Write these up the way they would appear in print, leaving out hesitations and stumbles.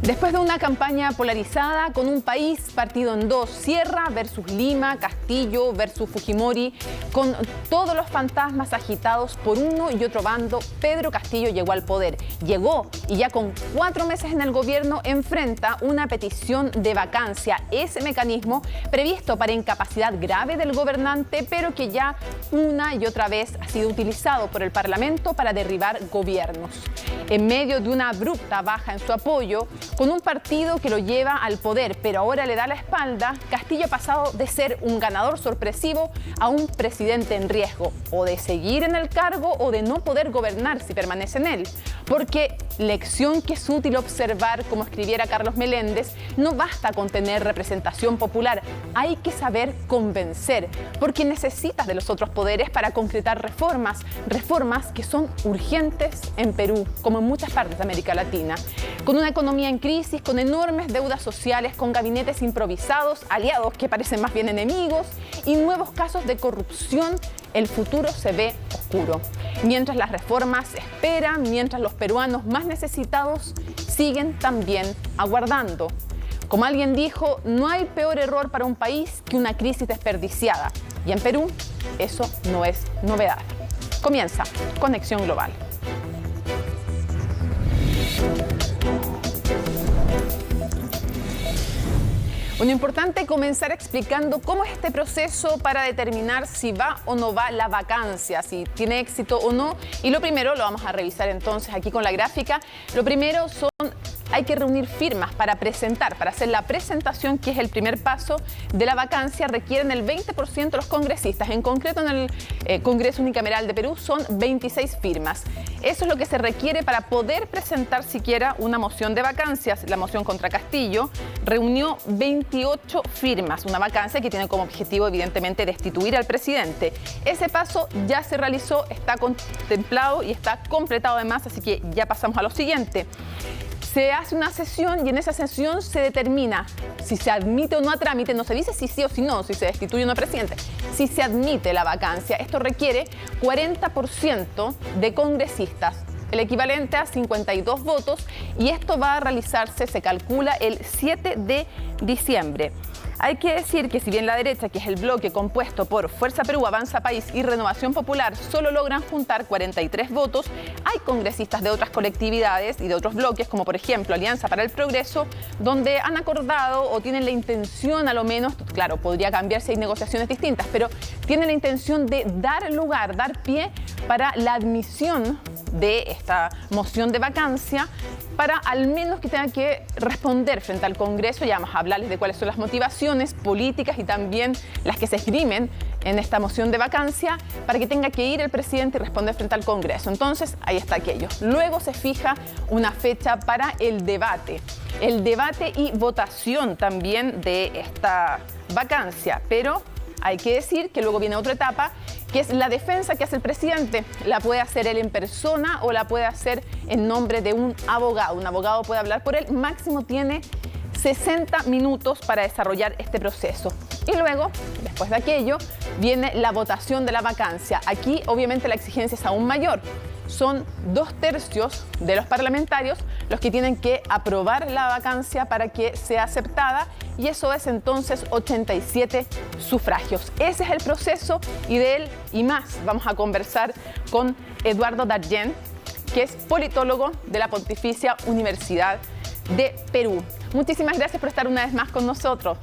Después de una campaña polarizada con un país partido en dos, Sierra versus Lima, Castillo versus Fujimori, con todos los fantasmas agitados por uno y otro bando, Pedro Castillo llegó al poder. Llegó y ya con 4 meses en el gobierno enfrenta una petición de vacancia. Ese mecanismo previsto para incapacidad grave del gobernante, pero que ya una y otra vez ha sido utilizado por el Parlamento para derribar gobiernos. En medio de una abrupta baja en su apoyo, con un partido que lo lleva al poder, pero ahora le da la espalda, Castillo ha pasado de ser un ganador sorpresivo a un presidente en riesgo, o de seguir en el cargo o de no poder gobernar si permanece en él. Porque lección que es útil observar, como escribiera Carlos Meléndez, no basta con tener representación popular, hay que saber convencer, porque necesitas de los otros poderes para concretar reformas que son urgentes en Perú, como en muchas partes de América Latina, con una economía en crisis, con enormes deudas sociales, con gabinetes improvisados, aliados que parecen más bien enemigos y nuevos casos de corrupción. El futuro se ve oscuro. Mientras las reformas esperan, mientras los peruanos más necesitados siguen también aguardando. Como alguien dijo, no hay peor error para un país que una crisis desperdiciada. Y en Perú, eso no es novedad. Comienza Conexión Global. Bueno, importante comenzar explicando cómo es este proceso para determinar si va o no va la vacancia, si tiene éxito o no. Y lo primero, lo vamos a revisar entonces aquí con la gráfica, lo primero hay que reunir firmas para presentar, para hacer la presentación, que es el primer paso de la vacancia. Requieren el 20% de los congresistas. En concreto, en el Congreso Unicameral de Perú son 26 firmas. Eso es lo que se requiere para poder presentar siquiera una moción de vacancias. La moción contra Castillo reunió 28 firmas, una vacancia que tiene como objetivo, evidentemente, destituir al presidente. Ese paso ya se realizó, está contemplado y está completado además, así que ya pasamos a lo siguiente. Se hace una sesión y en esa sesión se determina si se admite o no a trámite. No se dice si sí o si no, si se destituye o no presidente. Si se admite la vacancia, esto requiere 40% de congresistas, el equivalente a 52 votos, y esto va a realizarse, se calcula, el 7 de diciembre. Hay que decir que si bien la derecha, que es el bloque compuesto por Fuerza Perú, Avanza País y Renovación Popular, solo logran juntar 43 votos, hay congresistas de otras colectividades y de otros bloques, como por ejemplo Alianza para el Progreso, donde han acordado o tienen la intención, a lo menos, claro, podría cambiar si hay negociaciones distintas, pero tienen la intención de dar lugar, dar pie para la admisión de esta moción de vacancia, para al menos que tenga que responder frente al Congreso. Ya vamos a hablarles de cuáles son las motivaciones políticas y también las que se esgrimen en esta moción de vacancia, para que tenga que ir el presidente y responder frente al Congreso. Entonces, ahí está aquello. Luego se fija una fecha para el debate y votación también de esta vacancia, pero hay que decir que luego viene otra etapa, que es la defensa que hace el presidente. La puede hacer él en persona o la puede hacer en nombre de un abogado. Un abogado puede hablar por él. Máximo tiene 60 minutos para desarrollar este proceso. Y luego, después de aquello, viene la votación de la vacancia. Aquí, obviamente, la exigencia es aún mayor. Son 2/3 de los parlamentarios los que tienen que aprobar la vacancia para que sea aceptada, y eso es entonces 87 sufragios. Ese es el proceso, y de él y más vamos a conversar con Eduardo Dargen, que es politólogo de la Pontificia Universidad de Perú. Muchísimas gracias por estar una vez más con nosotros.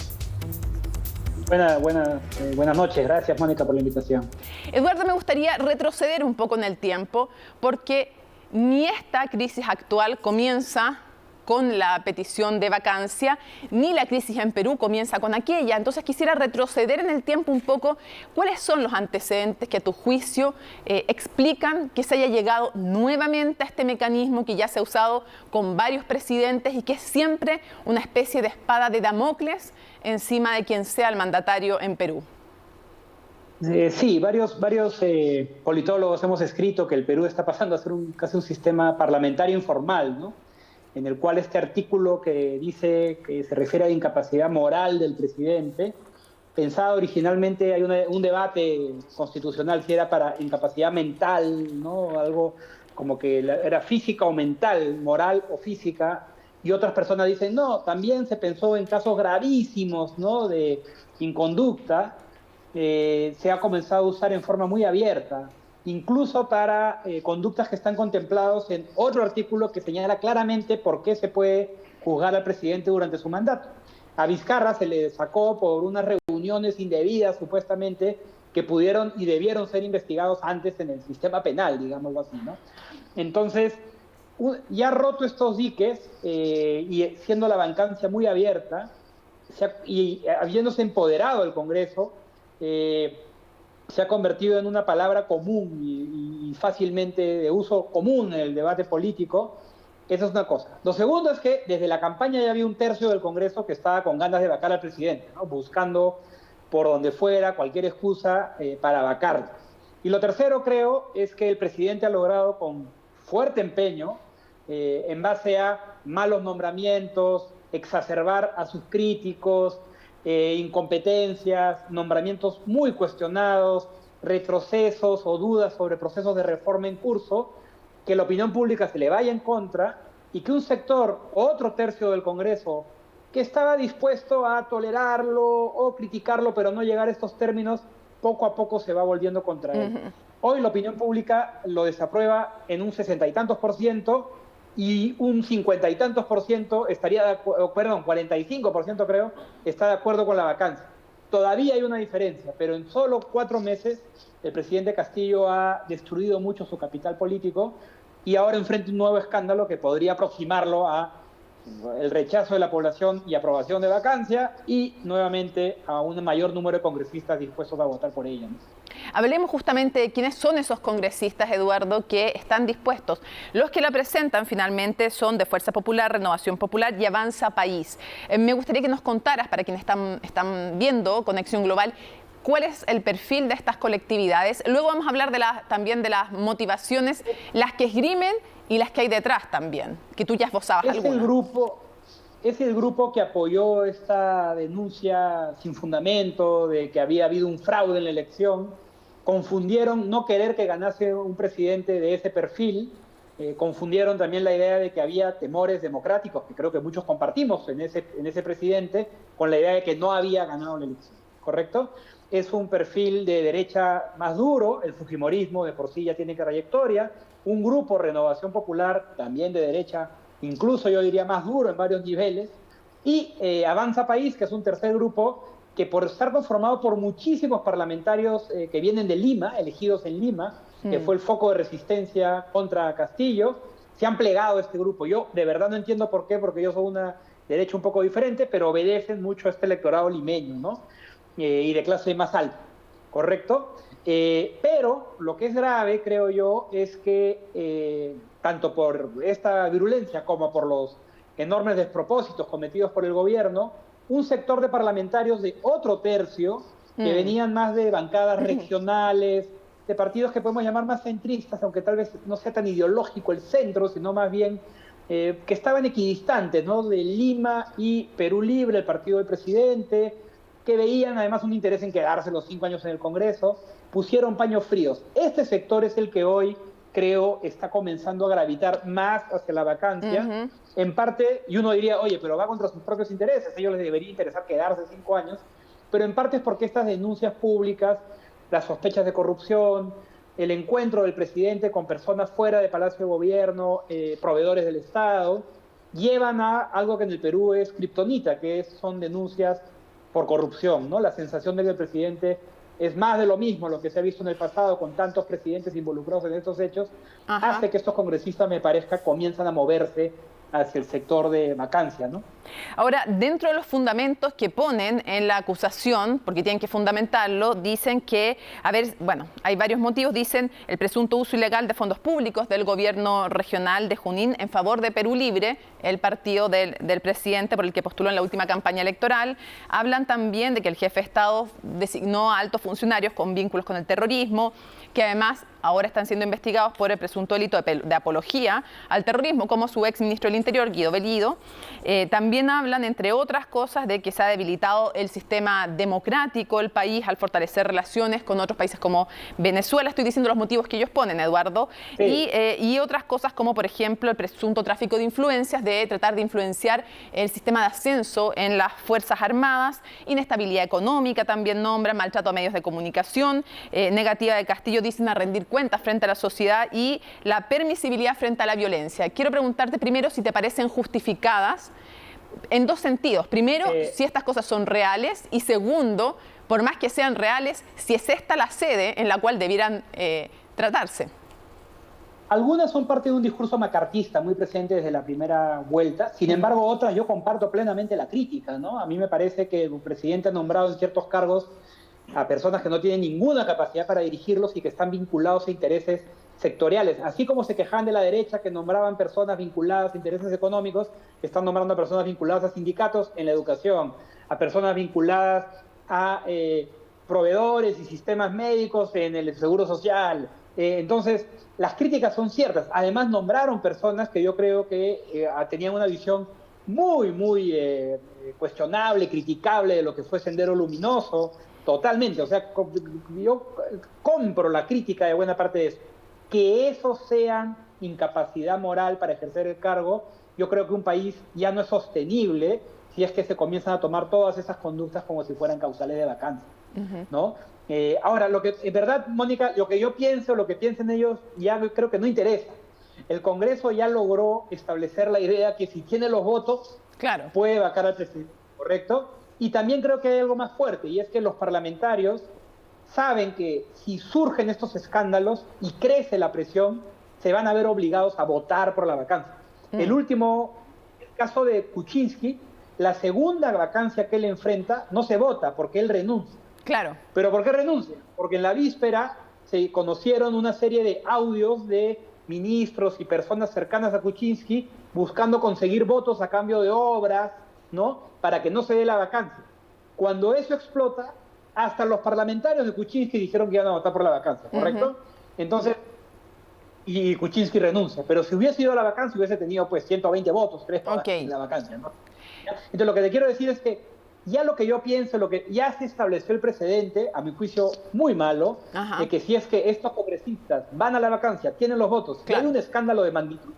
Buenas noches. Gracias, Mónica, por la invitación. Eduardo, me gustaría retroceder un poco en el tiempo, porque ni esta crisis actual comienza con la petición de vacancia, ni la crisis en Perú comienza con aquella. Entonces quisiera retroceder en el tiempo un poco. ¿Cuáles son los antecedentes que a tu juicio explican que se haya llegado nuevamente a este mecanismo que ya se ha usado con varios presidentes y que es siempre una especie de espada de Damocles encima de quien sea el mandatario en Perú? Sí, varios politólogos hemos escrito que el Perú está pasando a ser casi un sistema parlamentario informal, ¿no? En el cual este artículo que dice que se refiere a la incapacidad moral del presidente, pensado originalmente, hay un debate constitucional si era para incapacidad mental, ¿no? Algo como que era física o mental, moral o física, y otras personas dicen, no, también se pensó en casos gravísimos, ¿no?, de inconducta. Se ha comenzado a usar en forma muy abierta, incluso para conductas que están contemplados en otro artículo que señala claramente por qué se puede juzgar al presidente durante su mandato. A Vizcarra se le sacó por unas reuniones indebidas, supuestamente, que pudieron y debieron ser investigados antes en el sistema penal, digámoslo así, ¿no? Entonces, ya roto estos diques y siendo la vacancia muy abierta y habiéndose empoderado el Congreso, se ha convertido en una palabra común y fácilmente de uso común en el debate político. Esa es una cosa. Lo segundo es que desde la campaña ya había un tercio del Congreso que estaba con ganas de vacar al presidente, ¿no?, buscando por donde fuera cualquier excusa para vacarlo. Y lo tercero, creo, es que el presidente ha logrado con fuerte empeño, en base a malos nombramientos, exacerbar a sus críticos, incompetencias, nombramientos muy cuestionados, retrocesos o dudas sobre procesos de reforma en curso, que la opinión pública se le vaya en contra y que un sector, otro tercio del Congreso, que estaba dispuesto a tolerarlo o criticarlo, pero no llegar a estos términos, poco a poco se va volviendo contra él. Hoy la opinión pública lo desaprueba en un 60 y tantos % y un 50 y tantos % estaría de acuerdo, perdón, 45% creo, está de acuerdo con la vacancia. Todavía hay una diferencia, pero en solo 4 meses el presidente Castillo ha destruido mucho su capital político y ahora enfrenta un nuevo escándalo que podría aproximarlo a el rechazo de la población y aprobación de vacancia y nuevamente a un mayor número de congresistas dispuestos a votar por ella, ¿no? Hablemos justamente de quiénes son esos congresistas, Eduardo, que están dispuestos. Los que la presentan finalmente son de Fuerza Popular, Renovación Popular y Avanza País. Me gustaría que nos contaras, para quienes están viendo Conexión Global, cuál es el perfil de estas colectividades. Luego vamos a hablar también de las motivaciones, las que esgrimen y las que hay detrás también, que tú ya esbozabas algunas. Es el grupo que apoyó esta denuncia sin fundamento de que había habido un fraude en la elección. Confundieron no querer que ganase un presidente de ese perfil, confundieron también la idea de que había temores democráticos, que creo que muchos compartimos en ese presidente, con la idea de que no había ganado la elección, ¿correcto? Es un perfil de derecha más duro, el fujimorismo de por sí ya tiene trayectoria, un grupo Renovación Popular también de derecha, incluso yo diría más duro en varios niveles, y Avanza País, que es un tercer grupo que por estar conformado por muchísimos parlamentarios que vienen de Lima, elegidos en Lima, que fue el foco de resistencia contra Castillo, se han plegado a este grupo. Yo de verdad no entiendo por qué, porque yo soy una derecha un poco diferente, pero obedecen mucho a este electorado limeño, ¿no? Y de clase más alta, ¿correcto? Pero lo que es grave, creo yo, es que tanto por esta virulencia como por los enormes despropósitos cometidos por el gobierno, un sector de parlamentarios de otro tercio, que venían más de bancadas regionales, de partidos que podemos llamar más centristas, aunque tal vez no sea tan ideológico el centro, sino más bien que estaban equidistantes, ¿no?, de Lima y Perú Libre, el partido del presidente, que veían además un interés en quedarse los 5 años en el Congreso, pusieron paños fríos. Este sector es el que hoy, creo, está comenzando a gravitar más hacia la vacancia, en parte, y uno diría, oye, pero va contra sus propios intereses, a ellos les debería interesar quedarse 5 años, pero en parte es porque estas denuncias públicas, las sospechas de corrupción, el encuentro del presidente con personas fuera de Palacio de Gobierno, proveedores del Estado, llevan a algo que en el Perú es kriptonita, que son denuncias por corrupción, ¿no? La sensación de que el presidente es más de lo mismo, lo que se ha visto en el pasado con tantos presidentes involucrados en estos hechos, hace que estos congresistas, me parezca, comienzan a moverse hacia el sector de vacancia, ¿no? Ahora, dentro de los fundamentos que ponen en la acusación, porque tienen que fundamentarlo, dicen que, hay varios motivos, dicen el presunto uso ilegal de fondos públicos del gobierno regional de Junín en favor de Perú Libre, el partido del presidente por el que postuló en la última campaña electoral. Hablan también de que el jefe de Estado designó a altos funcionarios con vínculos con el terrorismo, que además ahora están siendo investigados por el presunto delito de apología al terrorismo, como su ex ministro del Interior, Guido Bellido. También hablan, entre otras cosas, de que se ha debilitado el sistema democrático del país al fortalecer relaciones con otros países como Venezuela. Estoy diciendo los motivos que ellos ponen, Eduardo. Sí. Y otras cosas como, por ejemplo, el presunto tráfico de influencias, de tratar de influenciar el sistema de ascenso en las Fuerzas Armadas, inestabilidad económica también nombra, maltrato a medios de comunicación, negativa de Castillo, dicen, a rendir cuentas frente a la sociedad y la permisibilidad frente a la violencia. Quiero preguntarte primero si te parecen justificadas en dos sentidos. Primero, si estas cosas son reales y segundo, por más que sean reales, si es esta la sede en la cual debieran tratarse. Algunas son parte de un discurso macartista muy presente desde la primera vuelta. Sin embargo, otras yo comparto plenamente la crítica, ¿no? A mí me parece que el presidente ha nombrado en ciertos cargos a personas que no tienen ninguna capacidad para dirigirlos y que están vinculados a intereses sectoriales. Así como se quejaban de la derecha que nombraban personas vinculadas a intereses económicos, están nombrando a personas vinculadas a sindicatos en la educación, a personas vinculadas a proveedores y sistemas médicos en el seguro social. Entonces, las críticas son ciertas. Además, nombraron personas que yo creo que tenían una visión muy cuestionable, criticable de lo que fue Sendero Luminoso, totalmente. O sea, yo compro la crítica de buena parte de eso. Que eso sea incapacidad moral para ejercer el cargo, yo creo que un país ya no es sostenible si es que se comienzan a tomar todas esas conductas como si fueran causales de vacancia, ¿no? Ahora, lo que en verdad, Mónica, lo que yo pienso, lo que piensen ellos, ya creo que no interesa. El Congreso ya logró establecer la idea que si tiene los votos, claro, puede vacar al presidente, ¿correcto? Y también creo que hay algo más fuerte, y es que los parlamentarios saben que si surgen estos escándalos y crece la presión, se van a ver obligados a votar por la vacancia. El caso de Kuczynski, la segunda vacancia que él enfrenta, no se vota porque él renuncia. Claro. ¿Pero por qué renuncia? Porque en la víspera se conocieron una serie de audios de ministros y personas cercanas a Kuczynski buscando conseguir votos a cambio de obras, ¿no? Para que no se dé la vacancia. Cuando eso explota, hasta los parlamentarios de Kuczynski dijeron que iban a votar por la vacancia, ¿correcto? Entonces, y Kuczynski renuncia. Pero si hubiese ido a la vacancia, hubiese tenido pues 120 votos, ¿crees? En la vacancia, ¿no? Entonces, lo que te quiero decir es que ya lo que yo pienso, lo que ya se estableció el precedente, a mi juicio muy malo, de que si es que estos congresistas van a la vacancia, tienen los votos, claro, y hay un escándalo de magnitud,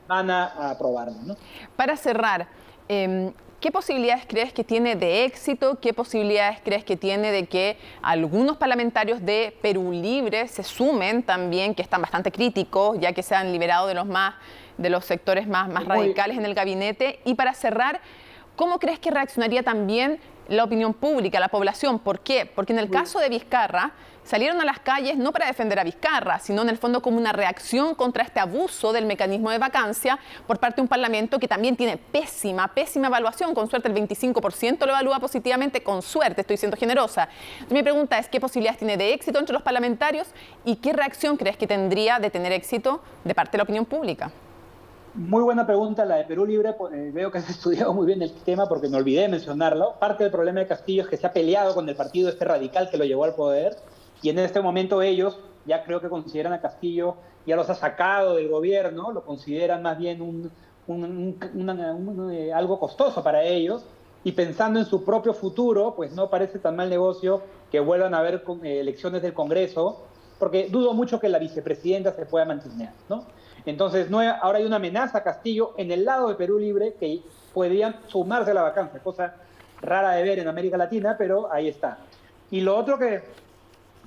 van a aprobarlo, ¿no? Para cerrar, ¿qué posibilidades crees que tiene de éxito? ¿Qué posibilidades crees que tiene de que algunos parlamentarios de Perú Libre se sumen también, que están bastante críticos, ya que se han liberado de los sectores más radicales en el gabinete? Y para cerrar, ¿cómo crees que reaccionaría también la opinión pública, la población? ¿Por qué? Porque en el caso de Vizcarra, salieron a las calles no para defender a Vizcarra, sino en el fondo como una reacción contra este abuso del mecanismo de vacancia por parte de un parlamento que también tiene pésima evaluación. Con suerte el 25% lo evalúa positivamente, con suerte, estoy siendo generosa. Mi pregunta es, ¿qué posibilidades tiene de éxito entre los parlamentarios y qué reacción crees que tendría de tener éxito de parte de la opinión pública? Muy buena pregunta la de Perú Libre. Veo que has estudiado muy bien el tema porque me olvidé de mencionarlo. Parte del problema de Castillo es que se ha peleado con el partido este radical que lo llevó al poder, y en este momento ellos ya creo que consideran a Castillo, ya los ha sacado del gobierno, lo consideran más bien algo costoso para ellos, y pensando en su propio futuro, pues no parece tan mal negocio que vuelvan a haber elecciones del Congreso, porque dudo mucho que la vicepresidenta se pueda mantener, ¿no? Entonces, ahora hay una amenaza a Castillo en el lado de Perú Libre que podrían sumarse a la vacancia, cosa rara de ver en América Latina, pero ahí está. Y lo otro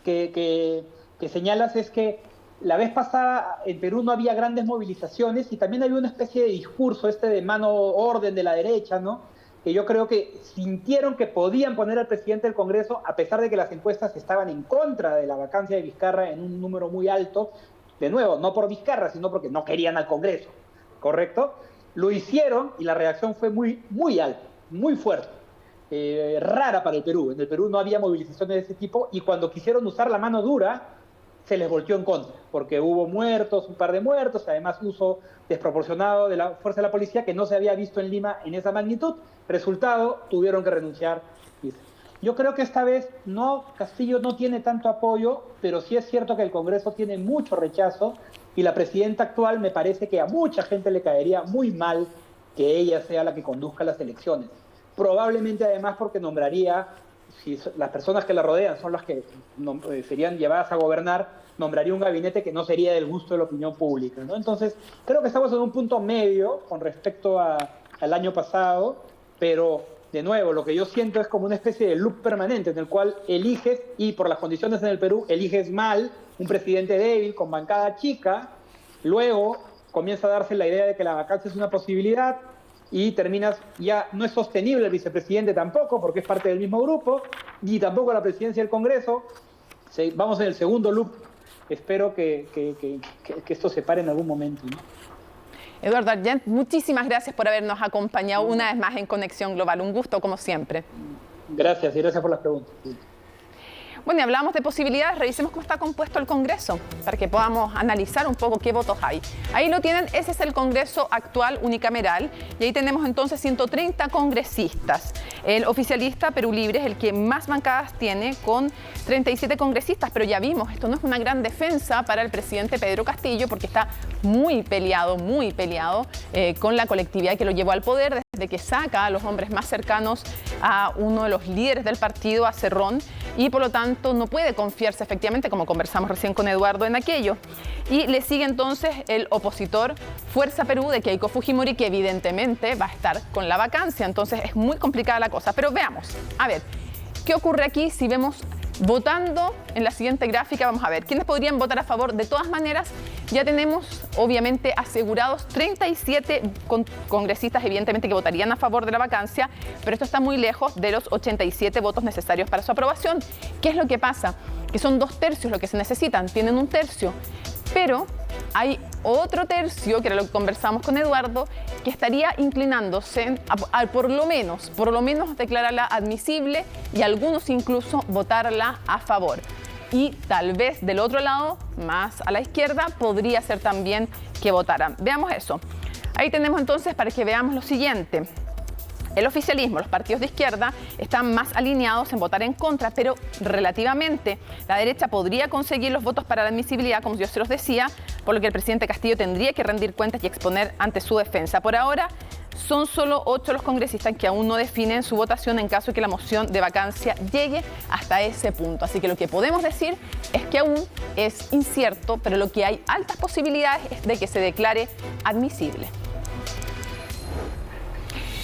que señalas es que la vez pasada en Perú no había grandes movilizaciones y también había una especie de discurso de mano orden de la derecha, ¿no? Que yo creo que sintieron que podían poner al presidente del Congreso, a pesar de que las encuestas estaban en contra de la vacancia de Vizcarra en un número muy alto. De nuevo, no por Vizcarra, sino porque no querían al Congreso, ¿correcto? Lo hicieron y la reacción fue muy alta, muy fuerte, rara para el Perú. En el Perú no había movilizaciones de ese tipo y cuando quisieron usar la mano dura, se les volteó en contra, porque hubo muertos, un par de muertos, además uso desproporcionado de la fuerza de la policía que no se había visto en Lima en esa magnitud. Resultado, tuvieron que renunciar. Yo creo que esta vez Castillo no tiene tanto apoyo, pero sí es cierto que el Congreso tiene mucho rechazo y la presidenta actual me parece que a mucha gente le caería muy mal que ella sea la que conduzca las elecciones. Probablemente además porque nombraría, si las personas que la rodean son las que serían llevadas a gobernar, nombraría un gabinete que no sería del gusto de la opinión pública, ¿no? Entonces, creo que estamos en un punto medio con respecto al año pasado, pero de nuevo, lo que yo siento es como una especie de loop permanente en el cual eliges, y por las condiciones en el Perú, eliges mal un presidente débil, con bancada chica, luego comienza a darse la idea de que la vacancia es una posibilidad y terminas, ya no es sostenible el vicepresidente tampoco, porque es parte del mismo grupo, y tampoco la presidencia del Congreso. Vamos en el segundo loop. Espero que esto se pare en algún momento, ¿no? Eduardo Argent, muchísimas gracias por habernos acompañado una vez más en Conexión Global. Un gusto, como siempre. Gracias, y gracias por las preguntas. Bueno, y hablamos de posibilidades, revisemos cómo está compuesto el Congreso, para que podamos analizar un poco qué votos hay. Ahí lo tienen, ese es el Congreso actual unicameral, y ahí tenemos entonces 130 congresistas. El oficialista Perú Libre es el que más bancadas tiene, con 37 congresistas, pero ya vimos, esto no es una gran defensa para el presidente Pedro Castillo, porque está muy peleado con la colectividad que lo llevó al poder, desde que saca a los hombres más cercanos a uno de los líderes del partido, a Cerrón, y por lo tanto no puede confiarse efectivamente, como conversamos recién con Eduardo, en aquello. Y le sigue entonces el opositor Fuerza Perú de Keiko Fujimori, que evidentemente va a estar con la vacancia, entonces es muy complicada la cosa. Pero veamos, a ver, ¿qué ocurre aquí si vemos votando en la siguiente gráfica? Vamos a ver, ¿quiénes podrían votar a favor? De todas maneras, ya tenemos obviamente asegurados 37 congresistas, evidentemente, que votarían a favor de la vacancia, pero esto está muy lejos de los 87 votos necesarios para su aprobación. ¿Qué es lo que pasa? Que son 2/3 lo que se necesitan, tienen 1/3, pero hay otro tercio, que era lo que conversamos con Eduardo, que estaría inclinándose a por lo menos declararla admisible y algunos incluso votarla a favor. Y tal vez del otro lado, más a la izquierda, podría ser también que votaran. Veamos eso. Ahí tenemos entonces, para que veamos lo siguiente. El oficialismo, los partidos de izquierda, están más alineados en votar en contra, pero relativamente la derecha podría conseguir los votos para la admisibilidad, como yo se los decía, por lo que el presidente Castillo tendría que rendir cuentas y exponer ante su defensa. Por ahora, son solo 8 los congresistas que aún no definen su votación en caso de que la moción de vacancia llegue hasta ese punto. Así que lo que podemos decir es que aún es incierto, pero lo que hay altas posibilidades es de que se declare admisible.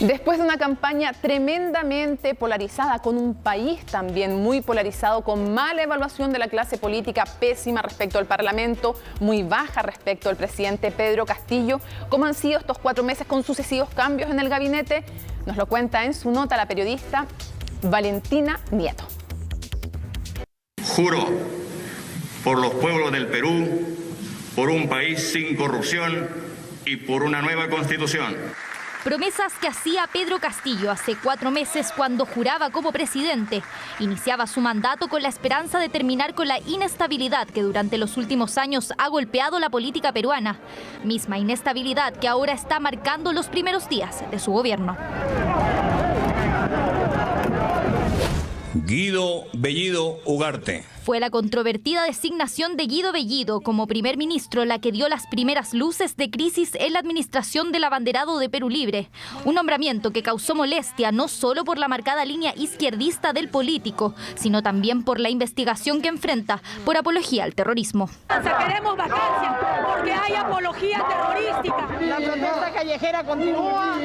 Después de una campaña tremendamente polarizada, con un país también muy polarizado, con mala evaluación de la clase política, pésima respecto al Parlamento, muy baja respecto al presidente Pedro Castillo, ¿cómo han sido estos 4 meses con sucesivos cambios en el gabinete? Nos lo cuenta en su nota la periodista Valentina Nieto. Juro por los pueblos del Perú, por un país sin corrupción y por una nueva constitución. Promesas que hacía Pedro Castillo hace 4 meses cuando juraba como presidente. Iniciaba su mandato con la esperanza de terminar con la inestabilidad que durante los últimos años ha golpeado la política peruana. Misma inestabilidad que ahora está marcando los primeros días de su gobierno. Guido Bellido Ugarte. Fue la controvertida designación de Guido Bellido como primer ministro la que dio las primeras luces de crisis en la administración del abanderado de Perú Libre. Un nombramiento que causó molestia no solo por la marcada línea izquierdista del político, sino también por la investigación que enfrenta por apología al terrorismo. Queremos vacancia porque hay apología terrorística. La protesta callejera continúa,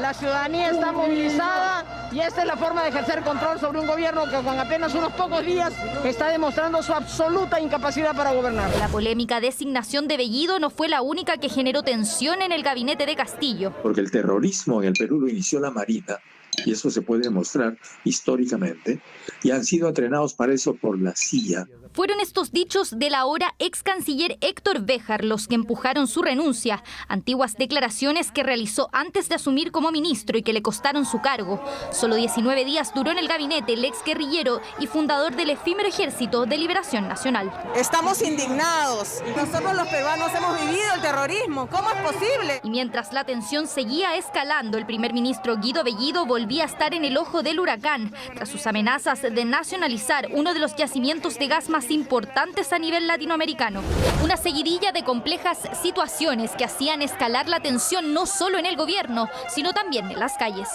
la ciudadanía está movilizada y esta es la forma de ejercer control sobre un gobierno que con apenas unos pocos días está demostrando su absoluta incapacidad para gobernar. La polémica designación de Bellido no fue la única que generó tensión en el gabinete de Castillo. Porque el terrorismo en el Perú lo inició la Marina, y eso se puede demostrar históricamente, y han sido entrenados para eso por la CIA. Fueron estos dichos del ahora ex canciller Héctor Béjar los que empujaron su renuncia, antiguas declaraciones que realizó antes de asumir como ministro y que le costaron su cargo. Solo 19 días duró en el gabinete el ex guerrillero y fundador del efímero Ejército de Liberación Nacional. Estamos indignados. Nosotros los peruanos hemos vivido el terrorismo. ¿Cómo es posible? Y mientras la tensión seguía escalando, el primer ministro Guido Bellido volvía a estar en el ojo del huracán tras sus amenazas de nacionalizar uno de los yacimientos de gas más importantes a nivel latinoamericano. Una seguidilla de complejas situaciones que hacían escalar la tensión no solo en el gobierno, sino también en las calles.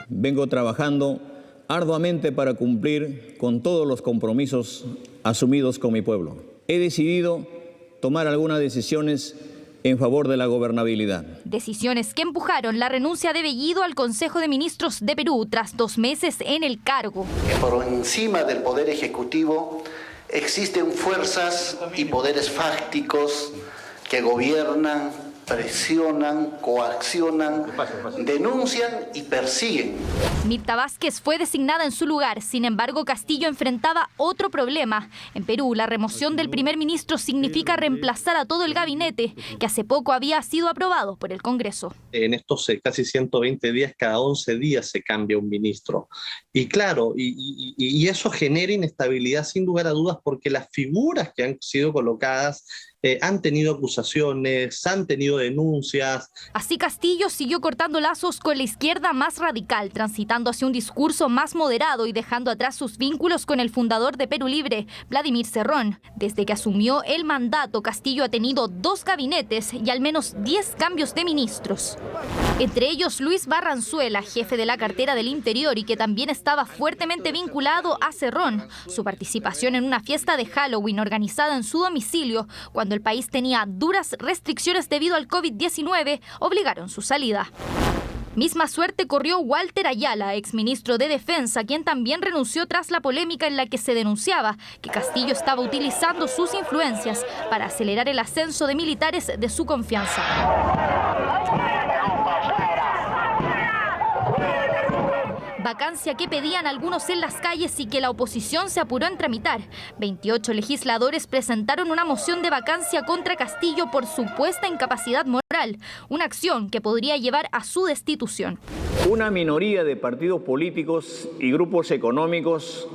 Vengo trabajando arduamente para cumplir con todos los compromisos asumidos con mi pueblo. He decidido tomar algunas decisiones en favor de la gobernabilidad. Decisiones que empujaron la renuncia de Bellido al Consejo de Ministros de Perú tras 2 meses en el cargo. Por encima del poder ejecutivo existen fuerzas y poderes fácticos que gobiernan, presionan, coaccionan, denuncian y persiguen. Mirta Vázquez fue designada en su lugar. Sin embargo, Castillo enfrentaba otro problema. En Perú, la remoción del primer ministro significa reemplazar a todo el gabinete, que hace poco había sido aprobado por el Congreso. En estos casi 120 días, cada 11 días se cambia un ministro. Y claro, y eso genera inestabilidad sin lugar a dudas, porque las figuras que han sido colocadas han tenido acusaciones, han tenido denuncias. Así Castillo siguió cortando lazos con la izquierda más radical, transitando hacia un discurso más moderado y dejando atrás sus vínculos con el fundador de Perú Libre, Vladimir Cerrón. Desde que asumió el mandato, Castillo ha tenido 2 gabinetes y al menos 10 cambios de ministros. Entre ellos Luis Barranzuela, jefe de la cartera del Interior y que también estaba fuertemente vinculado a Cerrón. Su participación en una fiesta de Halloween organizada en su domicilio, cuando el país tenía duras restricciones debido al COVID-19, obligaron su salida. Misma suerte corrió Walter Ayala, exministro de Defensa, quien también renunció tras la polémica en la que se denunciaba que Castillo estaba utilizando sus influencias para acelerar el ascenso de militares de su confianza. Vacancia que pedían algunos en las calles y que la oposición se apuró en tramitar. 28 legisladores presentaron una moción de vacancia contra Castillo por supuesta incapacidad moral, una acción que podría llevar a su destitución. Una minoría de partidos políticos y grupos económicos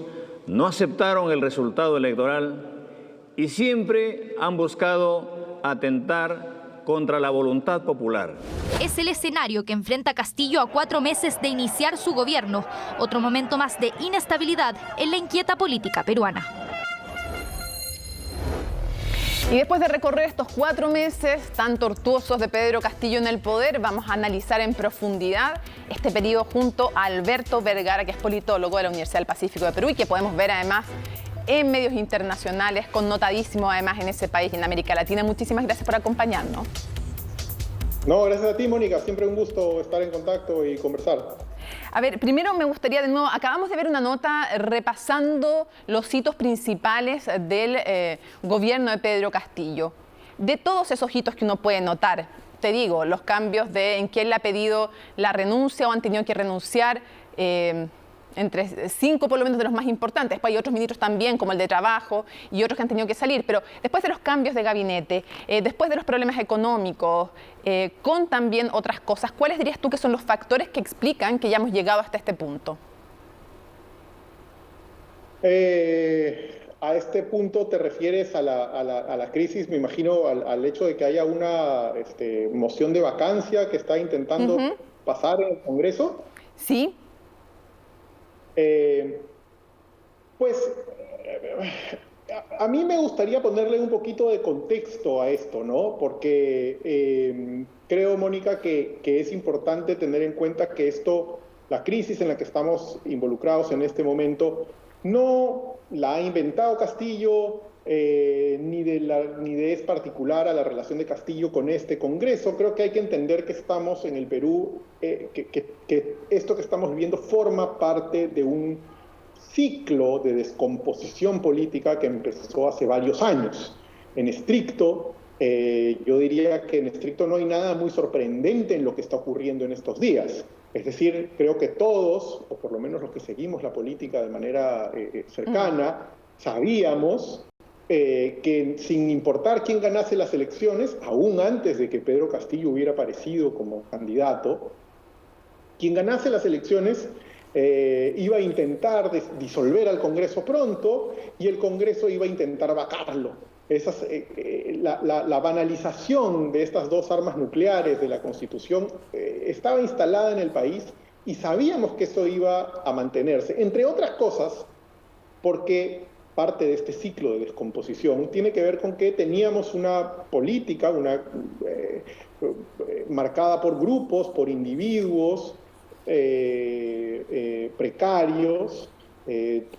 no aceptaron el resultado electoral y siempre han buscado atentar contra la voluntad popular. Es el escenario que enfrenta Castillo a 4 meses de iniciar su gobierno. Otro momento más de inestabilidad en la inquieta política peruana. Y después de recorrer estos 4 meses tan tortuosos de Pedro Castillo en el poder, vamos a analizar en profundidad este periodo junto a Alberto Vergara, que es politólogo de la Universidad del Pacífico de Perú y que podemos ver además en medios internacionales, connotadísimo además en ese país y en América Latina. Muchísimas gracias por acompañarnos. No, gracias a ti, Mónica. Siempre un gusto estar en contacto y conversar. A ver, primero me gustaría de nuevo, acabamos de ver una nota repasando los hitos principales del gobierno de Pedro Castillo. De todos esos hitos que uno puede notar, te digo, los cambios de en quién le ha pedido la renuncia o han tenido que renunciar, entre 5 por lo menos de los más importantes. Después hay otros ministros también, como el de Trabajo y otros que han tenido que salir, pero después de los cambios de gabinete, después de los problemas económicos, con también otras cosas, ¿cuáles dirías tú que son los factores que explican que ya hemos llegado hasta este punto? A este punto te refieres a la crisis, me imagino, al hecho de que haya una moción de vacancia que está intentando pasar en el Congreso. Sí. A mí me gustaría ponerle un poquito de contexto a esto, ¿no? Porque creo, Mónica, que es importante tener en cuenta que la crisis en la que estamos involucrados en este momento, no la ha inventado Castillo, ni es particular a la relación de Castillo con este Congreso. Creo que hay que entender que estamos en el Perú, que esto que estamos viviendo forma parte de un ciclo de descomposición política que empezó hace varios años. En estricto, yo diría que en estricto no hay nada muy sorprendente en lo que está ocurriendo en estos días. Es decir, creo que todos, o por lo menos los que seguimos la política de manera cercana, sabíamos que sin importar quién ganase las elecciones, aún antes de que Pedro Castillo hubiera aparecido como candidato, quien ganase las elecciones iba a intentar disolver al Congreso pronto y el Congreso iba a intentar vacarlo. La banalización de estas dos armas nucleares de la Constitución estaba instalada en el país y sabíamos que eso iba a mantenerse, entre otras cosas, porque parte de este ciclo de descomposición tiene que ver con que teníamos una política marcada por grupos, por individuos precarios,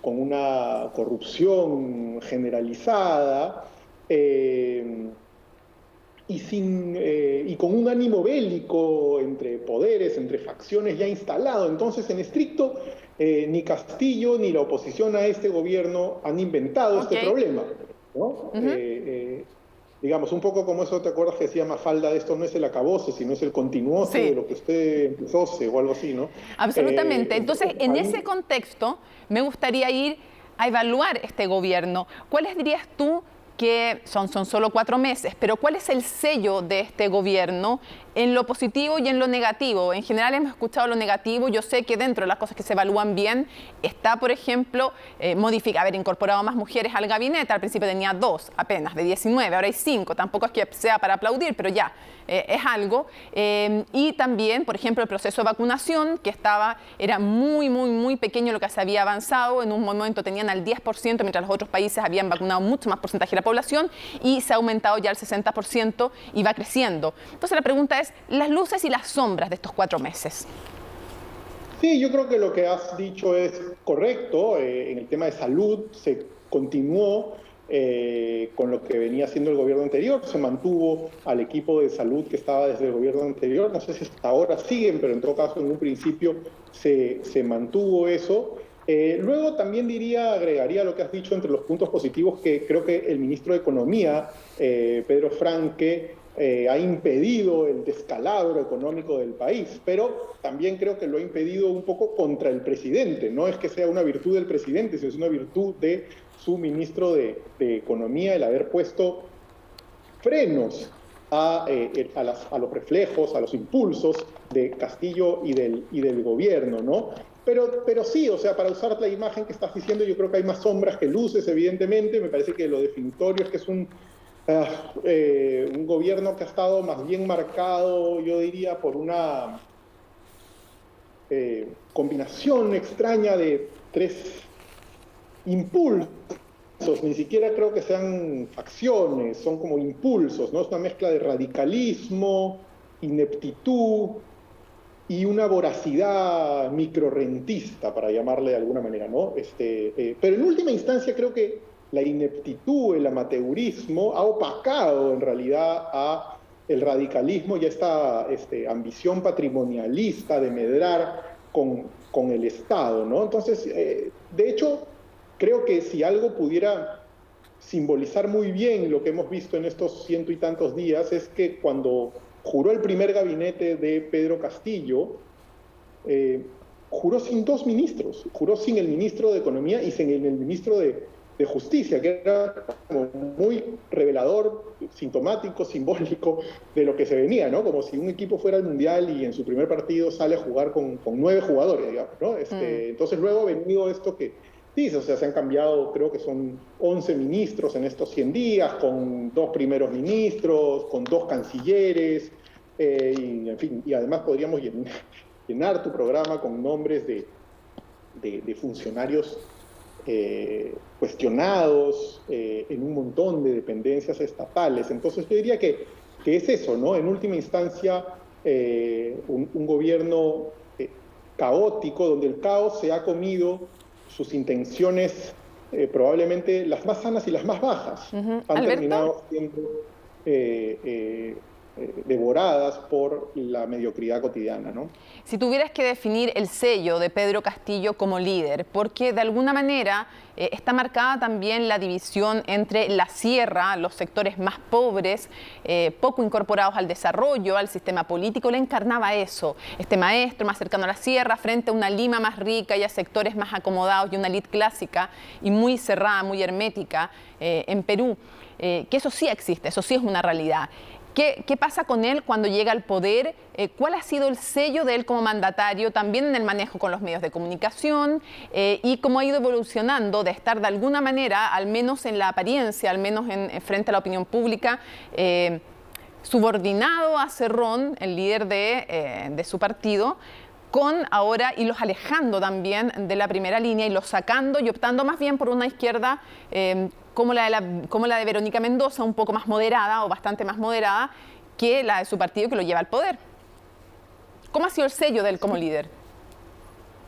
con una corrupción generalizada y con un ánimo bélico entre poderes, entre facciones ya instalado. Entonces, en estricto, ni Castillo ni la oposición a este gobierno han inventado este problema, ¿no? Digamos, un poco como eso, ¿te acuerdas que decía Mafalda? Esto no es el acabose, sino es el continuoso de lo que usted empezó, o algo así, ¿no? Absolutamente. Entonces, en ese contexto, me gustaría ir a evaluar este gobierno. ¿Cuáles dirías tú que son solo 4 meses, pero cuál es el sello de este gobierno en lo positivo y en lo negativo? En general hemos escuchado lo negativo. Yo sé que dentro de las cosas que se evalúan bien está, por ejemplo, haber incorporado más mujeres al gabinete. Al principio tenía 2 apenas, de 19, ahora hay 5. Tampoco es que sea para aplaudir, pero ya es algo. Y también, por ejemplo, el proceso de vacunación, que era muy pequeño lo que se había avanzado. En un momento tenían al 10%, mientras los otros países habían vacunado mucho más porcentaje de la población, y se ha aumentado ya al 60% y va creciendo. Entonces la pregunta es, las luces y las sombras de estos 4 meses. Sí, yo creo que lo que has dicho es correcto. En el tema de salud se continuó con lo que venía haciendo el gobierno anterior. Se mantuvo al equipo de salud que estaba desde el gobierno anterior. No sé si hasta ahora siguen, pero en todo caso en un principio se mantuvo eso. Luego también agregaría lo que has dicho entre los puntos positivos, que creo que el ministro de Economía, Pedro Franque, ha impedido el descalabro económico del país, pero también creo que lo ha impedido un poco contra el presidente. No es que sea una virtud del presidente, sino es una virtud de su ministro de Economía, el haber puesto frenos a los reflejos, a los impulsos de Castillo y del gobierno, ¿no? Pero sí, o sea, para usar la imagen que estás diciendo, yo creo que hay más sombras que luces, evidentemente. Me parece que lo definitorio es que es un gobierno que ha estado más bien marcado, yo diría, por una combinación extraña de 3 impulsos. Ni siquiera creo que sean facciones, son como impulsos, ¿no? Es una mezcla de radicalismo, ineptitud y una voracidad microrrentista, para llamarle de alguna manera, ¿no? Pero en última instancia creo que la ineptitud, el amateurismo, ha opacado en realidad a el radicalismo y a esta ambición patrimonialista de medrar con el Estado, ¿no? Entonces, de hecho, creo que si algo pudiera simbolizar muy bien lo que hemos visto en estos 100 y tantos días, es que cuando juró el primer gabinete de Pedro Castillo, juró sin 2 ministros, juró sin el ministro de Economía y sin el ministro de Justicia, que era como muy revelador, sintomático, simbólico de lo que se venía, ¿no? Como si un equipo fuera al Mundial y en su primer partido sale a jugar con 9 jugadores, digamos, ¿no? Entonces luego ha venido esto que dice, o sea, se han cambiado, creo que son 11 ministros en estos 100 días, con 2 primeros ministros, con 2 cancilleres, y en fin, y además podríamos llenar tu programa con nombres de funcionarios cuestionados en un montón de dependencias estatales. Entonces yo diría que es eso, ¿no? En última instancia, un gobierno caótico, donde el caos se ha comido sus intenciones, probablemente las más sanas y las más bajas. Han terminado siendo devoradas por la mediocridad cotidiana, ¿no? Si tuvieras que definir el sello de Pedro Castillo como líder, porque de alguna manera está marcada también la división entre la sierra, los sectores más pobres, poco incorporados al desarrollo, al sistema político, le encarnaba eso, este maestro más cercano a la sierra frente a una Lima más rica y a sectores más acomodados y una élite clásica y muy cerrada, muy hermética en Perú, que eso sí existe, eso sí es una realidad. ¿Qué pasa con él cuando llega al poder? ¿Cuál ha sido el sello de él como mandatario, también en el manejo con los medios de comunicación? Y cómo ha ido evolucionando de estar de alguna manera, al menos en la apariencia, al menos frente a la opinión pública, subordinado a Cerrón, el líder de su partido, con ahora, y los alejando también de la primera línea y los sacando y optando más bien por una izquierda como la de Verónica Mendoza, un poco más moderada o bastante más moderada que la de su partido que lo lleva al poder? ¿Cómo ha sido el sello de él como líder?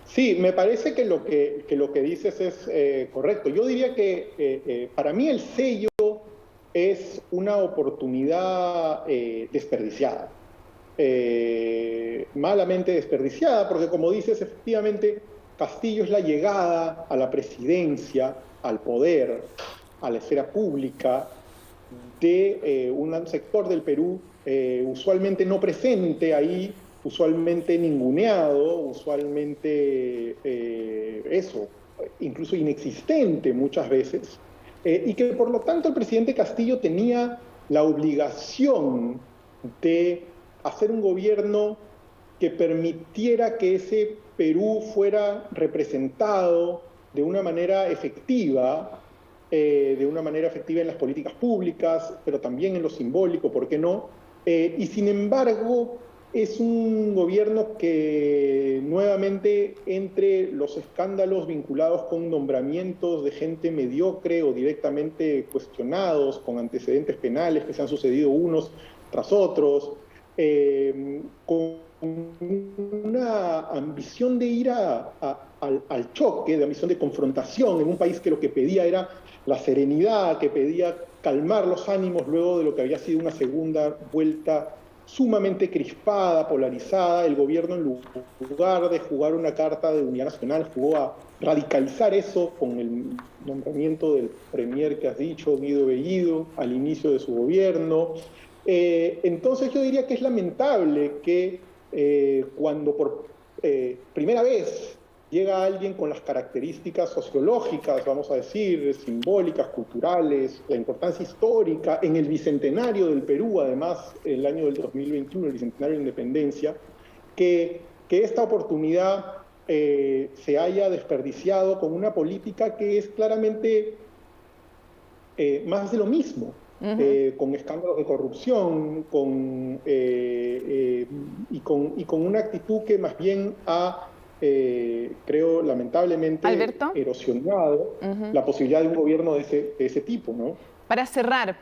Sí, me parece que lo que dices es correcto. Yo diría que para mí el sello es una oportunidad desperdiciada. Malamente desperdiciada, porque como dices, efectivamente, Castillo es la llegada a la presidencia, al poder, a la esfera pública de un sector del Perú usualmente no presente ahí, usualmente ninguneado, usualmente incluso inexistente muchas veces, y que por lo tanto el presidente Castillo tenía la obligación de hacer un gobierno que permitiera que ese Perú fuera representado de una manera efectiva en las políticas públicas, pero también en lo simbólico, ¿por qué no? Y sin embargo, es un gobierno que nuevamente, entre los escándalos vinculados con nombramientos de gente mediocre o directamente cuestionados, con antecedentes penales que se han sucedido unos tras otros, con una ambición de ir al choque, de ambición de confrontación en un país que lo que pedía era la serenidad, que pedía calmar los ánimos luego de lo que había sido una segunda vuelta sumamente crispada, polarizada. El gobierno, en lugar de jugar una carta de unidad nacional, jugó a radicalizar eso con el nombramiento del premier que has dicho, Guido Bellido, al inicio de su gobierno. Entonces yo diría que es lamentable que cuando por primera vez llega alguien con las características sociológicas, vamos a decir, simbólicas, culturales, la importancia histórica, en el bicentenario del Perú, además, el año del 2021, el bicentenario de la independencia, que esta oportunidad se haya desperdiciado con una política que es claramente más de lo mismo. Con escándalos de corrupción, y con una actitud que más bien ha, creo, lamentablemente, Alberto, erosionado la posibilidad de un gobierno de ese tipo, ¿no? Para cerrar,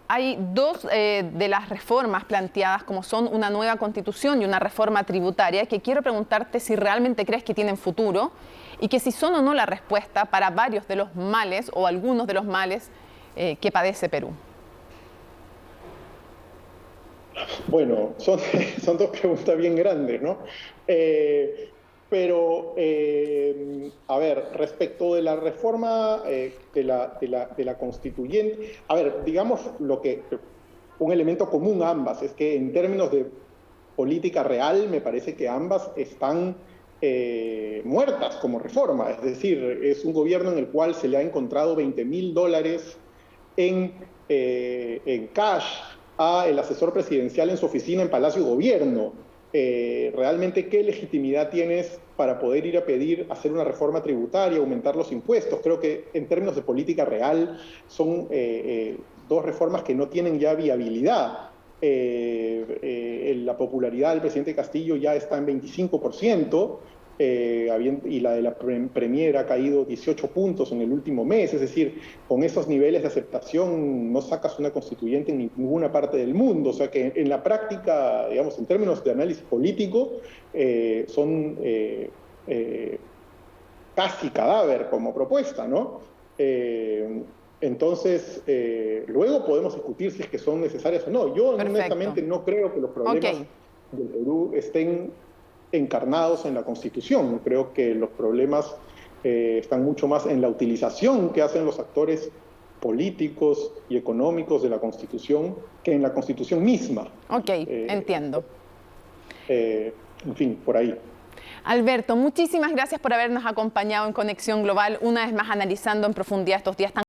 hay dos de las reformas planteadas, como son una nueva constitución y una reforma tributaria, que quiero preguntarte si realmente crees que tienen futuro y que si son o no la respuesta para varios de los males o algunos de los males que padece Perú. Bueno, son dos preguntas bien grandes, ¿no? Pero, a ver, respecto de la reforma de la constituyente, a ver, digamos un elemento común a ambas es que en términos de política real me parece que ambas están muertas como reforma. Es decir, es un gobierno en el cual se le ha encontrado $20.000 en cash a el asesor presidencial en su oficina en Palacio Gobierno. Realmente, ¿qué legitimidad tienes para poder ir a pedir hacer una reforma tributaria, aumentar los impuestos? Creo que en términos de política real son dos reformas que no tienen ya viabilidad. La popularidad del presidente Castillo ya está en 25%, y la de la Premier ha caído 18 puntos en el último mes. Es decir, con esos niveles de aceptación no sacas una constituyente en ninguna parte del mundo. O sea que en la práctica, digamos, en términos de análisis político, son casi cadáver como propuesta, ¿no? Entonces, luego podemos discutir si es que son necesarias o no. Yo honestamente no creo que los problemas del Perú estén encarnados en la Constitución. Creo que los problemas están mucho más en la utilización que hacen los actores políticos y económicos de la Constitución que en la Constitución misma. Entiendo. En fin, por ahí. Alberto, muchísimas gracias por habernos acompañado en Conexión Global, una vez más analizando en profundidad estos días tan...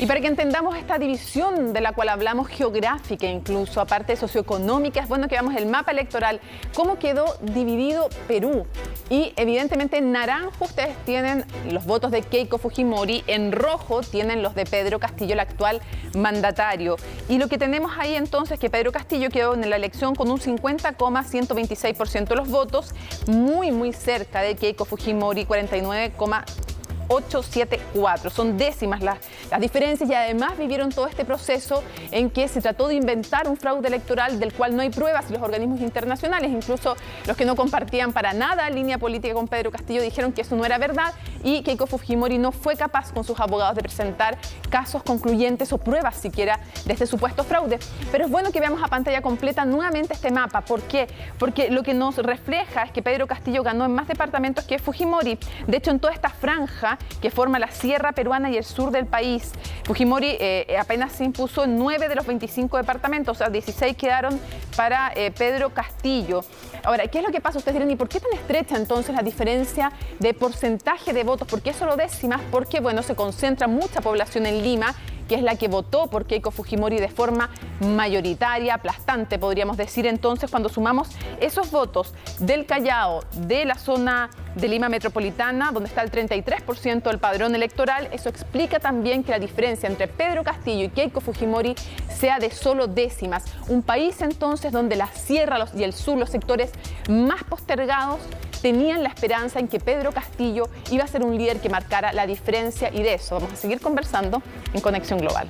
Y para que entendamos esta división de la cual hablamos, geográfica incluso, aparte socioeconómica, es bueno que veamos el mapa electoral, cómo quedó dividido Perú. Y evidentemente en naranjo ustedes tienen los votos de Keiko Fujimori, en rojo tienen los de Pedro Castillo, el actual mandatario. Y lo que tenemos ahí entonces es que Pedro Castillo quedó en la elección con un 50,126% de los votos, muy cerca de Keiko Fujimori, 49,874. Son décimas las diferencias y además vivieron todo este proceso en que se trató de inventar un fraude electoral del cual no hay pruebas y los organismos internacionales, incluso los que no compartían para nada línea política con Pedro Castillo, dijeron que eso no era verdad y Keiko Fujimori no fue capaz con sus abogados de presentar casos concluyentes o pruebas siquiera de este supuesto fraude. Pero es bueno que veamos a pantalla completa nuevamente este mapa. ¿Por qué? Porque lo que nos refleja es que Pedro Castillo ganó en más departamentos que Fujimori. De hecho, en toda esta franja que forma la sierra peruana y el sur del país, Fujimori apenas se impuso en 9 de los 25 departamentos, o sea, 16 quedaron para Pedro Castillo. Ahora, ¿qué es lo que pasa? Ustedes dirán, ¿y por qué tan estrecha entonces la diferencia de porcentaje de votos? ¿Por qué solo décimas? Porque, bueno, se concentra mucha población en Lima, que es la que votó por Keiko Fujimori de forma mayoritaria, aplastante, podríamos decir. Entonces, cuando sumamos esos votos del Callao, de la zona de Lima metropolitana, donde está el 33% del padrón electoral, eso explica también que la diferencia entre Pedro Castillo y Keiko Fujimori sea de solo décimas. Un país entonces donde la sierra y el sur, los sectores más postergados, tenían la esperanza en que Pedro Castillo iba a ser un líder que marcara la diferencia, y de eso vamos a seguir conversando en Conexión Global.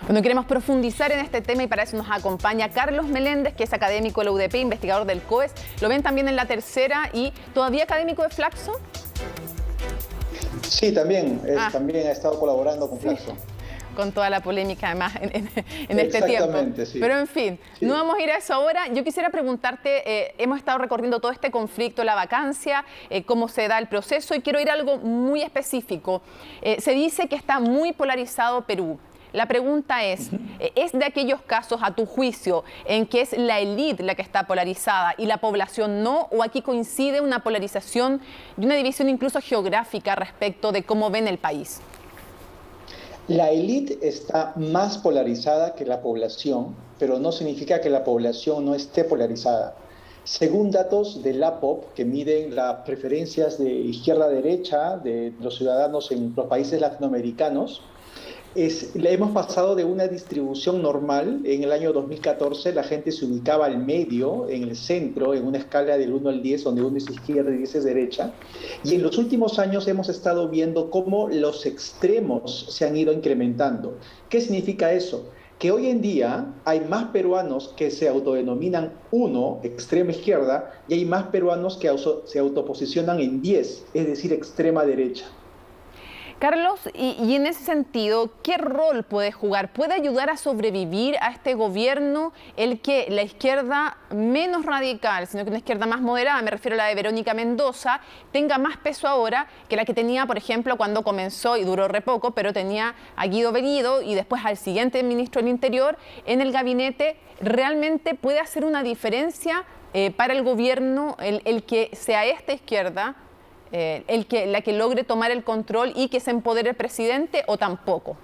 Bueno, queremos profundizar en este tema y para eso nos acompaña Carlos Meléndez, que es académico de la UDP, investigador del COES. Lo ven también en La Tercera y todavía académico de Flaxo. Sí, también. También ha estado colaborando con Flaxo. Con toda la polémica además en este tiempo. Sí. Pero en fin, no vamos a ir a eso ahora. Yo quisiera preguntarte, hemos estado recorriendo todo este conflicto, la vacancia, cómo se da el proceso, y quiero ir a algo muy específico. Se dice que está muy polarizado Perú. La pregunta ¿es de aquellos casos, a tu juicio, en que es la élite la que está polarizada y la población no? ¿O aquí coincide una polarización y una división incluso geográfica respecto de cómo ven el país? La élite está más polarizada que la población, pero no significa que la población no esté polarizada. Según datos de la APOP, que miden las preferencias de izquierda-derecha de los ciudadanos en los países latinoamericanos, hemos pasado de una distribución normal. En el año 2014 la gente se ubicaba al medio, en el centro, en una escala del 1 al 10, donde 1 es izquierda y 10 es derecha. Y en los últimos años hemos estado viendo cómo los extremos se han ido incrementando. ¿Qué significa eso? Que hoy en día hay más peruanos que se autodenominan 1, extrema izquierda, y hay más peruanos que se autoposicionan en 10, es decir, extrema derecha. Carlos, y en ese sentido, ¿qué rol puede jugar? ¿Puede ayudar a sobrevivir a este gobierno el que la izquierda menos radical, sino que una izquierda más moderada, me refiero a la de Verónica Mendoza, tenga más peso ahora que la que tenía, por ejemplo, cuando comenzó, y duró re poco, pero tenía a Guido Bellido y después al siguiente ministro del Interior en el gabinete? ¿Realmente puede hacer una diferencia para el gobierno el que sea esta izquierda la que logre tomar el control y que se empodere el presidente, o tampoco?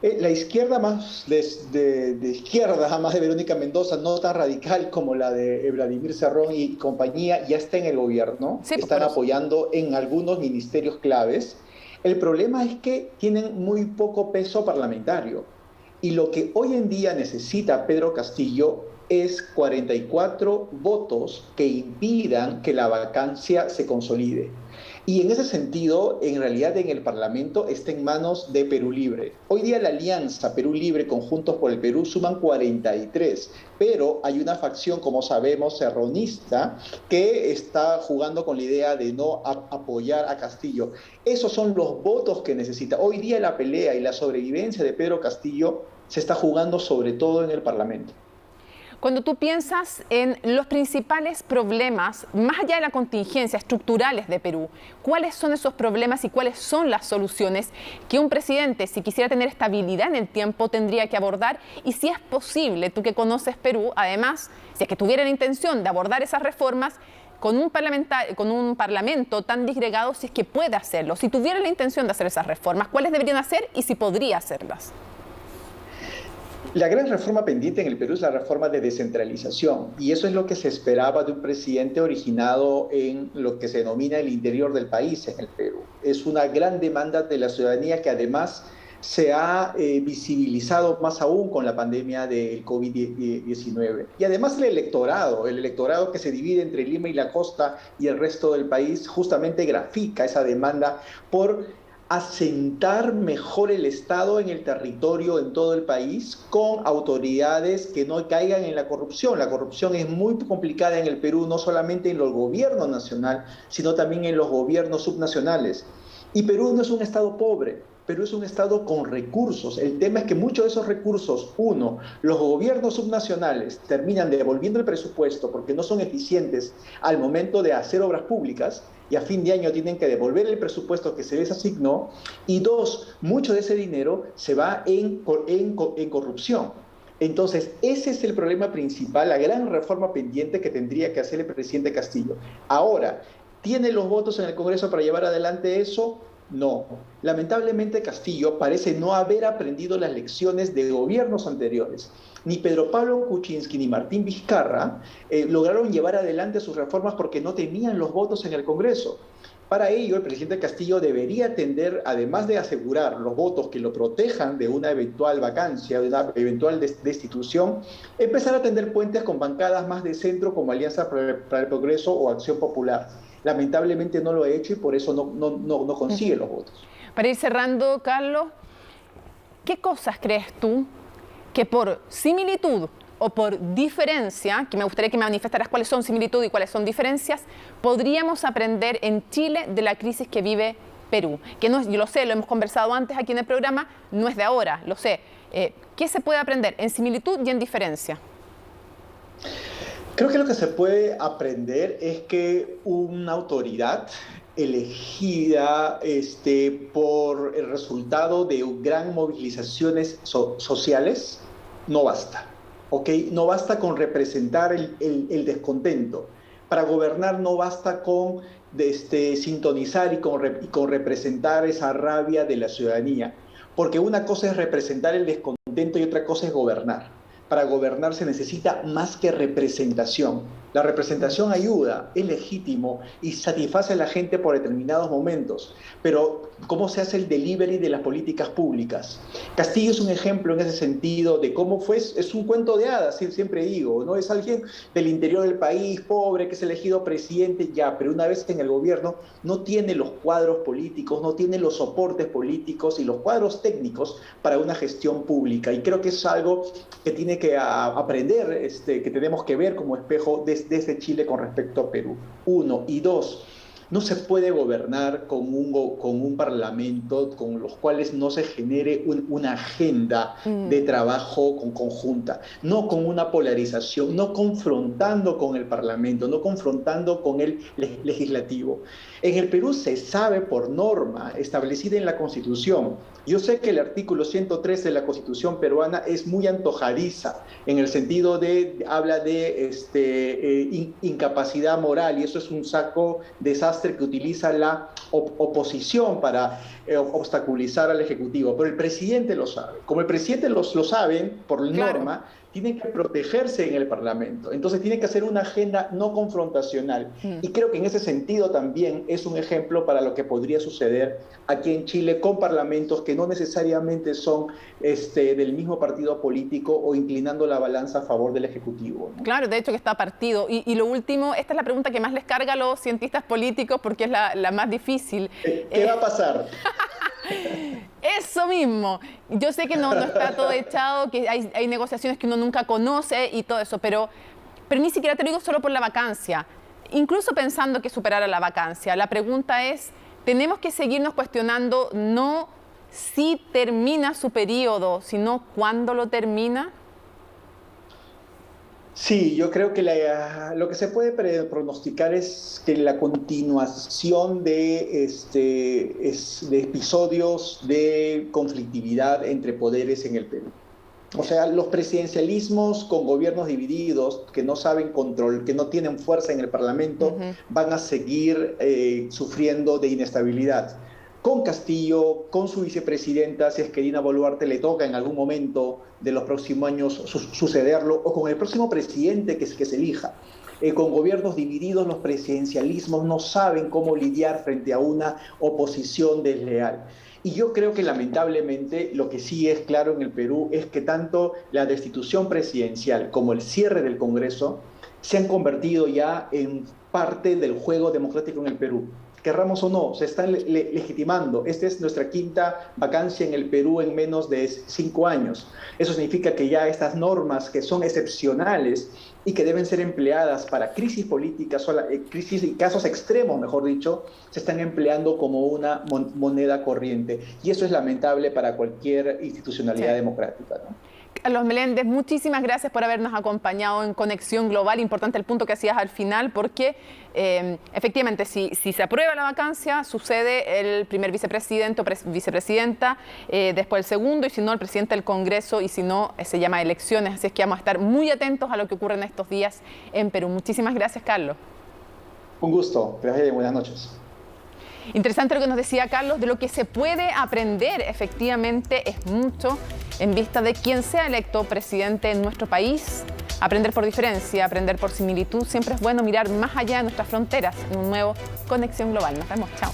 La izquierda más de izquierda, más de Verónica Mendoza, no tan radical como la de Vladimir Cerrón y compañía, ya está en el gobierno, sí, están apoyando en algunos ministerios claves. El problema es que tienen muy poco peso parlamentario, y lo que hoy en día necesita Pedro Castillo es 44 votos que impidan que la vacancia se consolide. Y en ese sentido, en realidad en el Parlamento está en manos de Perú Libre. Hoy día la alianza Perú Libre con Juntos por el Perú suman 43, pero hay una facción, como sabemos, serronista, que está jugando con la idea de no apoyar a Castillo. Esos son los votos que necesita. Hoy día la pelea y la sobrevivencia de Pedro Castillo se está jugando sobre todo en el Parlamento. Cuando tú piensas en los principales problemas, más allá de la contingencia, estructurales de Perú, ¿cuáles son esos problemas y cuáles son las soluciones que un presidente, si quisiera tener estabilidad en el tiempo, tendría que abordar? Y si es posible, tú que conoces Perú, además, si es que tuviera la intención de abordar esas reformas, con un parlamento tan disgregado, si es que puede hacerlo, si tuviera la intención de hacer esas reformas, ¿cuáles deberían hacer y si podría hacerlas? La gran reforma pendiente en el Perú es la reforma de descentralización, y eso es lo que se esperaba de un presidente originado en lo que se denomina el interior del país en el Perú. Es una gran demanda de la ciudadanía que además se ha visibilizado más aún con la pandemia del COVID-19. Y además el electorado que se divide entre Lima y la costa y el resto del país, justamente grafica esa demanda por asentar mejor el Estado en el territorio, en todo el país, con autoridades que no caigan en la corrupción. La corrupción es muy complicada en el Perú, no solamente en los gobiernos nacionales, sino también en los gobiernos subnacionales. Y Perú no es un Estado pobre, Perú es un Estado con recursos. El tema es que muchos de esos recursos, los gobiernos subnacionales terminan devolviendo el presupuesto porque no son eficientes al momento de hacer obras públicas, y a fin de año tienen que devolver el presupuesto que se les asignó, y dos, mucho de ese dinero se va en corrupción. Entonces, ese es el problema principal, la gran reforma pendiente que tendría que hacer el presidente Castillo. Ahora, ¿tiene los votos en el Congreso para llevar adelante eso? No. Lamentablemente Castillo parece no haber aprendido las lecciones de gobiernos anteriores. Ni Pedro Pablo Kuczynski ni Martín Vizcarra lograron llevar adelante sus reformas porque no tenían los votos en el Congreso. Para ello, el presidente Castillo debería tender, además de asegurar los votos que lo protejan de una eventual vacancia, de una eventual destitución, empezar a tender puentes con bancadas más de centro como Alianza para el Progreso o Acción Popular. Lamentablemente no lo ha hecho y por eso no consigue los votos. Para ir cerrando, Carlos, ¿qué cosas crees tú que por similitud o por diferencia, que me gustaría que me manifestaras cuáles son similitud y cuáles son diferencias, podríamos aprender en Chile de la crisis que vive Perú? Que no, yo lo sé, lo hemos conversado antes aquí en el programa, no es de ahora, lo sé. ¿Qué se puede aprender en similitud y en diferencia? Creo que lo que se puede aprender es que una autoridad elegida por el resultado de gran movilizaciones sociales no basta, ¿ok? No basta con representar el descontento. Para gobernar no basta con sintonizar y con representar esa rabia de la ciudadanía, porque una cosa es representar el descontento y otra cosa es gobernar. Para gobernar se necesita más que representación. La representación ayuda, es legítimo y satisface a la gente por determinados momentos. Pero, ¿cómo se hace el delivery de las políticas públicas? Castillo es un ejemplo en ese sentido de cómo fue, es un cuento de hadas, siempre digo, ¿no? Es alguien del interior del país, pobre, que es elegido presidente, ya, pero una vez en el gobierno no tiene los cuadros políticos, no tiene los soportes políticos y los cuadros técnicos para una gestión pública. Y creo que es algo que tiene que aprender, que tenemos que ver como espejo desde Chile con respecto a Perú. Uno. Y dos, no se puede gobernar con un parlamento con los cuales no se genere una agenda de trabajo conjunta, no con una polarización, no confrontando con el parlamento, no confrontando con el legislativo. En el Perú se sabe por norma establecida en la Constitución. Yo sé que el artículo 103 de la Constitución peruana es muy antojadiza, en el sentido de, habla de incapacidad moral, y eso es un saco desastre que utiliza la oposición para obstaculizar al Ejecutivo. Pero el presidente lo sabe. Como el presidente lo sabe, por norma, tienen que protegerse en el Parlamento. Entonces tienen que hacer una agenda no confrontacional. Y creo que en ese sentido también es un ejemplo para lo que podría suceder aquí en Chile con parlamentos que no necesariamente son del mismo partido político o inclinando la balanza a favor del Ejecutivo, ¿no? Claro, de hecho que está partido. Y lo último, esta es la pregunta que más les carga a los cientistas políticos porque es la más difícil. ¿Qué va a pasar? Eso mismo. Yo sé que no está todo echado, que hay negociaciones que uno nunca conoce y todo eso, pero ni siquiera te lo digo solo por la vacancia. Incluso pensando que superara la vacancia, la pregunta es, ¿tenemos que seguirnos cuestionando no si termina su periodo, sino cuándo lo termina? Sí, yo creo que lo que se puede pronosticar es que la continuación de episodios de conflictividad entre poderes en el Perú. O sea, los presidencialismos con gobiernos divididos, que no saben control, que no tienen fuerza en el Parlamento, van a seguir sufriendo de inestabilidad. Con Castillo, con su vicepresidenta, si es que Dina Boluarte le toca en algún momento de los próximos años sucederlo, o con el próximo presidente que se elija. Con gobiernos divididos, los presidencialismos no saben cómo lidiar frente a una oposición desleal. Y yo creo que lamentablemente lo que sí es claro en el Perú es que tanto la destitución presidencial como el cierre del Congreso se han convertido ya en parte del juego democrático en el Perú. Querramos o no, se están legitimando. Esta es nuestra quinta vacancia en el Perú en menos de 5 años. Eso significa que ya estas normas que son excepcionales y que deben ser empleadas para crisis políticas, crisis y casos extremos, mejor dicho, se están empleando como una moneda corriente. Y eso es lamentable para cualquier institucionalidad democrática, ¿no? Carlos Meléndez, muchísimas gracias por habernos acompañado en Conexión Global. Importante el punto que hacías al final, porque efectivamente, si se aprueba la vacancia, sucede el primer vicepresidente o vicepresidenta, después el segundo, y si no, el presidente del Congreso, y si no, se llama elecciones. Así es que vamos a estar muy atentos a lo que ocurre en estos días en Perú. Muchísimas gracias, Carlos. Un gusto. Gracias y buenas noches. Interesante lo que nos decía Carlos, de lo que se puede aprender efectivamente es mucho en vista de quién sea electo presidente en nuestro país. Aprender por diferencia, aprender por similitud, siempre es bueno mirar más allá de nuestras fronteras en un nuevo Conexión Global. Nos vemos, chao.